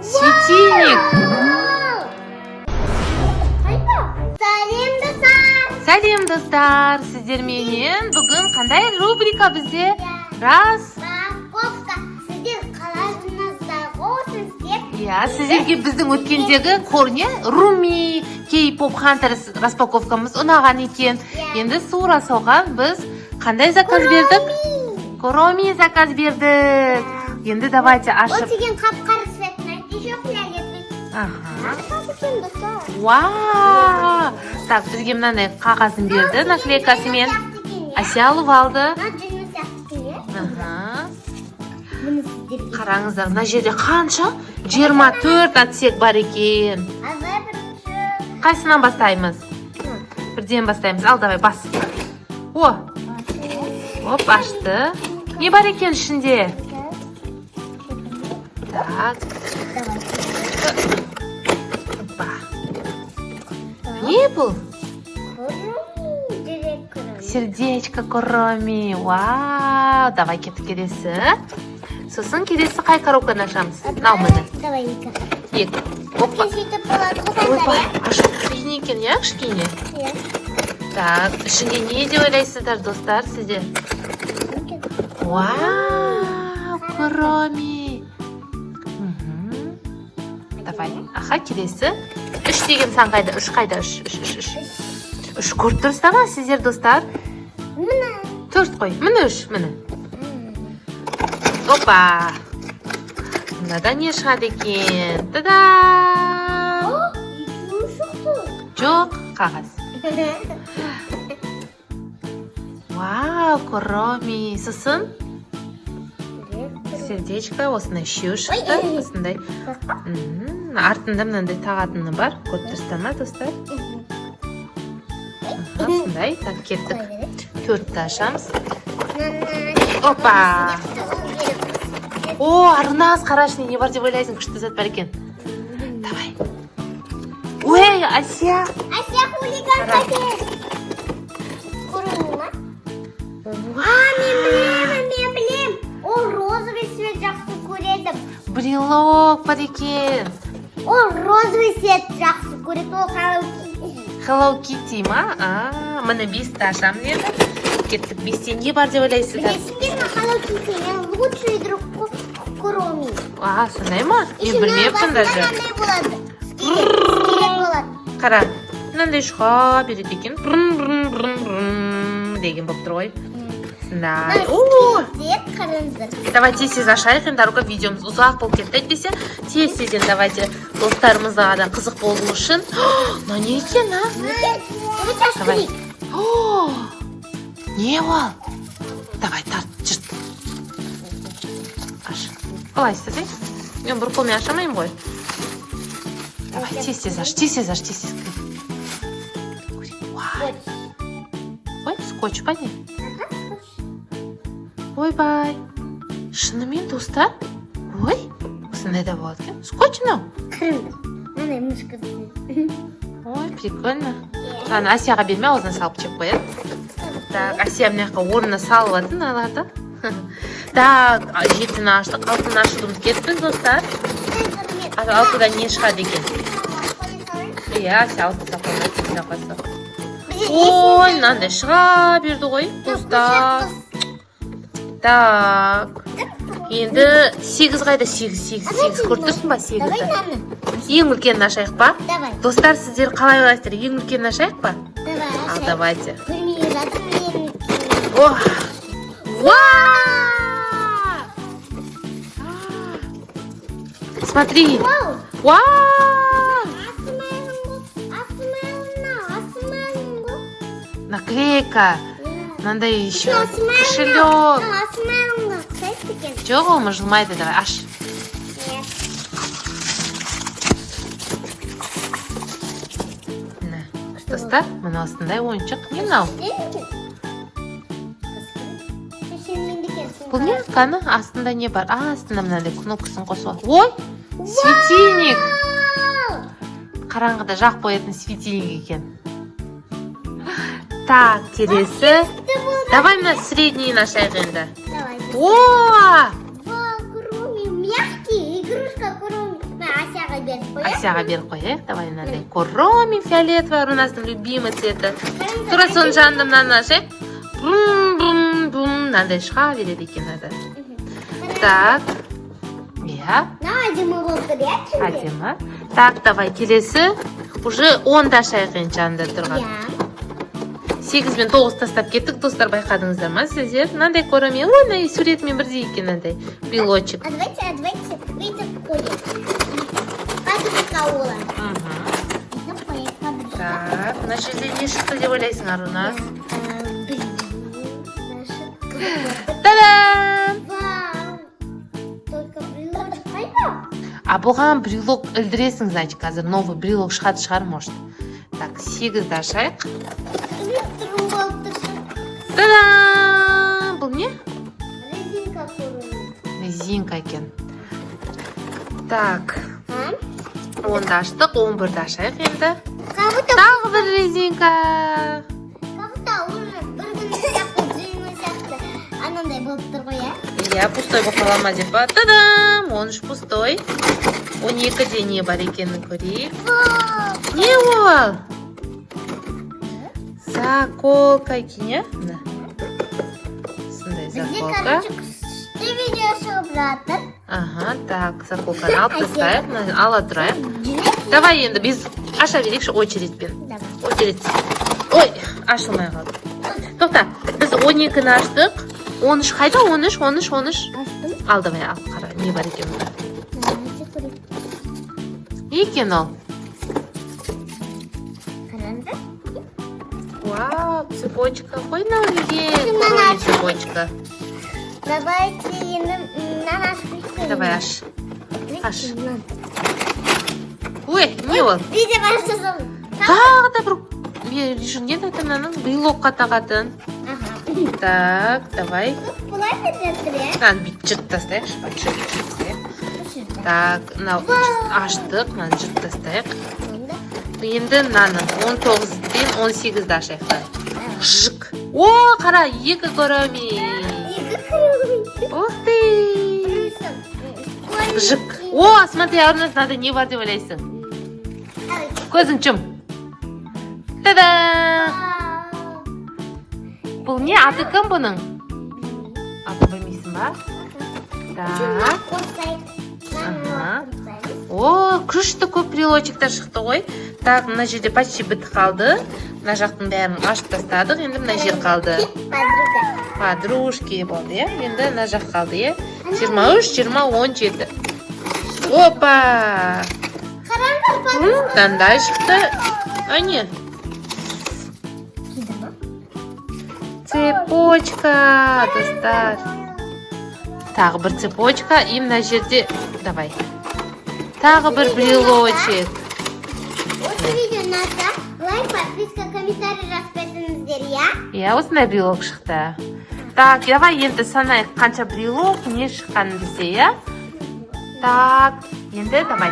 Светильник. Сәлем достар, сіздер менен бүгін қандай рубрика бізде? Рас. Распаковка. Сіздер қаларыңыздағы болсын деп. Иә, сіздерге біздің өткендегі корне Руми K-pop Hunters распаковкамыз ұнаған екен. Енді сура соған біз қандай заказ бердік? Короми заказ бердік. Енді давайте ашып. Ол деген қап-қара цветный, еще фиолетовый. Ага. достар. Вау! Так, бізге мынандай қағазын берді, наклейкасымен. Ася алып алды. Ага. Қараңыздар, мына жерде қанша? 24 отсек бар екен. Қайсынан бастаймыз? Бірден бастаймыз. Ал, давай, бас. О! Оп, ашты. Не бар екен ішінде? Так. Не бұл? Сердечко Короми. Вау! Давай кетіп келесі. Сосын келесі қай коробканы ашамыз? Нау мені. Давай, екі. Екі. Опа. Сөйтіп болады. Ойбай, ашып қиын екен, иә, кішкене? Иә. Так, ішінде не деп ойлайсыздар, достар, сіздер? Вау, Короми. Давай, аха, келесі. Үш деген сан қайда? Үш қайда? Үш көріп тұрсыздар ма, сіздер, достар? Мына. Төрт қой, міне үш, міне. Опа! Мынада не шығады екен? Та-да! Жоқ, қағаз. Вау, Короми. Сосын? Сердечко, осындай үшеу шықты. Осындай. Артында мынандай тағатыны бар. Көріп тұрсыздар ма, достар? Осындай. Так, кеттік. Төртті ашамыз. Опа! О, Арназ, қарашыны не бар деп ойлайсың, күшті зат бар екен. Давай. Ой, Ася. Ася хулиган қате. Көрінді ма? Мен білем. Ол розовый свет жақсы көреді. Брелок бар екен. Ол розовый свет жақсы көреді. Ол Hello Kitty ма? Міне 5-ті ашамыз енді. Кеттік, 5-те не бар деп ойлайсыздар? Білесіңдер ме, Hello Kitty, мен лучший друг Короми. Сондай ма? Мен білмеппін даже. Мынандай болады. Скелет болады. Қара, мынандай шыға береді екен. Деген болып тұр ғой. Сондай. Скелет қараңыздар. Давай тез-тез ашайық, енді аруға видеомыз ұзақ болып кетті әйтпесе. Тез-тезден давайте достарымызға да қызық болу үшін. Мына не екен, Давай. Не ол? Давай, тарт, жырт. Аш. Қалай істедің? Мен бір қолмен ашамайым ғой. Давай, тез-тез аш, тез-тез аш, тез-тез. Ой, скотч па не? Ойбай. Шынымен, достар? Ой, осындай да болады екен. Скотч мынау? Мынандай мышка. Ой, прикольно. Аны Асияға берме, аузына салып жеп қояды. Так, Асия мына жаққа орнына салып алды мыналарды. Так, жетіні аштық, алтын ашуымыз кетті, достар. Алтыда не шығады екен? Иә, Асия алтын сақылды. Ой, мынандай шыға берді ғой, достар. Так, енді 8 қайда? 8 көріп тұрсың ба? 8-ді. Ең үлкенін ашайық па? Давай. Достар, сіздер қалай ойлайсыздар? Ең үлкенін ашайық па? Давай. Давайте. О! Смотри. Вау! Наклейка. Надо еще кошелек. Жоқ, ол мұжылмайды. Давай, аш. Достар, мына осындай ойыншық. Не мынау? Бұл не? Қаны, астында не бар? Астында мынандай кнопкасын қосуға. Ой, светильник. Қараңғыда жақ қоятын светильник екен. Так, келесі. Давай мына средний ашайық енді. О! Кроме мягкий игрушка, кроме беріп қояйық. Асияға беріп қояйық. Давай мынандай коромин фиолетовый, Аруназдың любимый цветі. Тура соның жанында мынаны ашайық. Бум-бум-бум мынандай шыға береді екен ады. Так. Иә. Әдемі болып тұр, иә, şimdi? Әдемі. Так, давай келесі. Уже 10-ды ашайық енді жанында тұрған. 8 мен 9 тастап кеттік, достар, байқадыңыздар ма сіздер? Мынандай коромин, ой, суретімен бірдей екен мынандай брелочек. А давайте бүйтіп қояйық. Қадырға олар. Бүйтіп қояйық. Так, мына жерде не шықты деп ойлайсың, Аруна? Та-дам! Вау! Только брелочек қайда? А бұған брелок ілдіресің, значит, қазір новый брелок шығады шығар, может. Так, 8-ді ашайық. Тұрым болып тұрсын. Та-дам! Бұл не? Резинка көрінеді. Резинка екен. Так, 10-ді аштық, 11-ді ашайық енді. Тағы бір резинка. Қабыта уже бір күн сияқты, жүйме сияқты. Анандай болып тұр ғой, иә? Иә, пустой болып қала ма деп па. Та-дам! 13 пустой. 12-де не бар екенін көрейік. Не ол? Заколка екен, иә? Сондай заколка. Бізде, күшті видео шығып жатыр. Ага, так, заколканы алып тастайық, ала тұрайық. Давай енді біз аша берейікші очередьпен. Очередь. Ой, ашылмай қалды. Тоқта, біз 12-ні аштық. 13 қайда? 13. Ал, давай, ал, қара, не бар екен бұнда? Екен ол. Қараңдар. Вау, цепочка. Қой мынау цепочка. Давайте енді мынаны ашып. Давай, аш. Аш. Ой, не ол? Видео başlasın. Тағы да бір жүрген атананың брелокқа тағатын. Так, давай. Бұлай бітірдір, иә? Бүйтіп жырт тастайықшы, жырт тастайық. Так, мынау аштық, мынаны жырт тастайық. Енді мынаны 19-ден 18-ді ашайық. Жық. О, қара, 2 коромин. Ух ты! Жық. О, смотри, Арнас, мынада не бар деп ойлайсың? Көзің чым. Та-да! Бұл не? Аты кім бұның? Аты білмейсің ба? Так. О, күшті көп брелочектер шықты ғой. Так, мына жерде почти бітті қалды. Мына жақтың бәрін ашып тастадық. Енді мына жер қалды. Подружки болды, е? Енді мына жақ қалды, е? 23, 20, 17. Опа! Қандай шықты? Ане? Цепочка, достар. Тағы бір цепочка. И мына жерде... Давай. Тағы бір брелочек. Осы видео ұнаса, лайк, подписка, комментарий жазып беріңіздер, иә? Иә, осындай брелок шықты. Так, давай енді санайық қанша брелок, не шыққанын бізде, иә? Так, енді давай.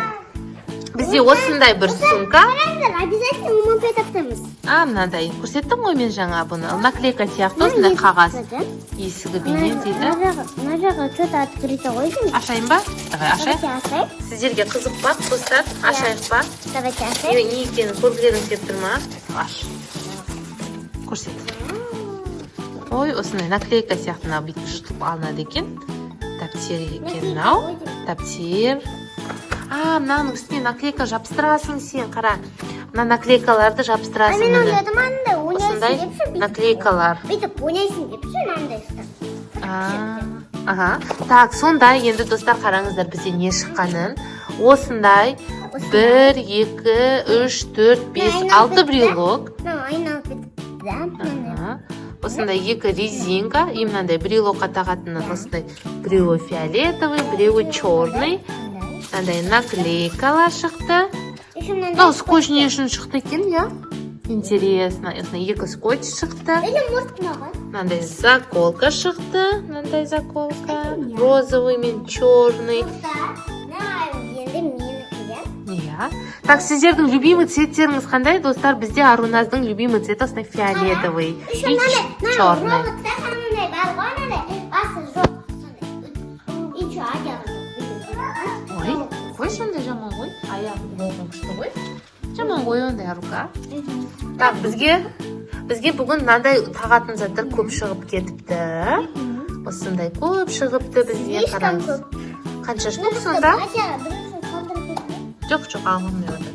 Бізде осындай бір сумка. Қараңдар, обязательно умапай таптымыз. Мынандай. Көрсеттім ғой мен жаңа бұны. Наклейка сияқты осындай қағаз. Есігі бейнен дейді. Мына жағы что-то открыто ғой деймін. Ашайын ба? Давай, ашайық. Ашайық. Сіздерге қызық ба, достар? Ашайық ба? Давайте ашайық. Не екенін көргілеріңіз келіп тұр ма? Аш. Көрсет. Ой, осындай наклейка сияқты мына бүйтіп жыртылып алынады екен. Таптер екен мынау. Таптер. Мынаның үстіне наклейка жабыстырасың сен, қара. Мына наклейкаларды жабыстырасың міне. Осындай наклейкалар. Бүйтіп ойнайсың депші, мынандай ұстап. Ага. Так, сондай енді достар қараңыздар бізде не шыққанын. Осындай 1, 2, 3, 4, 5, 6 брелок. Айналып бітті. Осындай 2 резинка. И мынандай брелокқа тағатынын осындай. Біреуі фиолетовый, біреуі черный. Мынандай наклейкалар шықты. Мынау скотч не үшін шықты екен, иә? Интересно. 2 скотч шықты. Мынандай заколка шықты. Мынандай заколка. Розовый мен черный. Иә. Так, сіздердің любимый цветтеріңіз қандай, достар? Бізде Аруназдың любимый цвет осындай фиолетовый и черный. Ой, сондай жаман ғой. Аяғы болған күшті ғой. Жаман ғой ондай рука. Так, бізге бүгін мынандай тағатын заттар көп шығып кетіпті. Осындай көп шығыпты бізге, қараңыз. Қанша штук сонда? Жоқ, алғым не отыр.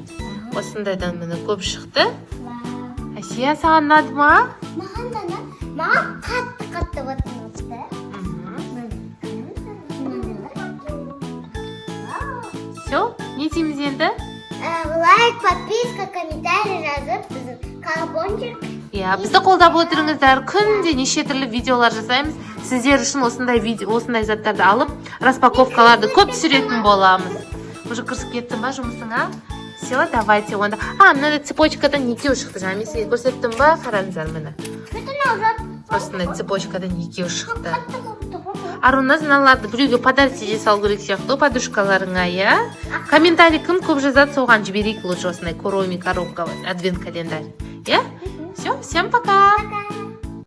Осындайдан міне көп шықты. Асия, саған ұнады ма? Маған қатты отыр. Все, не дейміз енді? Лайк, подписка, комментарий жазып, біздің колокольчик. Бізді қолдап отырыңыздар. Күнде неше түрлі видеолар жасаймыз. Сіздер үшін осындай заттарды алып, распаковкаларды көп түсіретін боламыз. Уже кірісіп кеттің ба жұмысыңа? Все, давайте онда. Мынада цепочкадан екеу шықты. Жаңа мен сізге көрсеттім ба? Қараңыздар міне. Осындай цепочкадан екеу шықты. Аруна мыналарды біреуге подарить ете салу керек сияқты подружкаларыңа, иә? Комментарий кім көп жазады, соған жіберейік лучше осындай коробка, адвент календарь. Иә? Все, всем пока!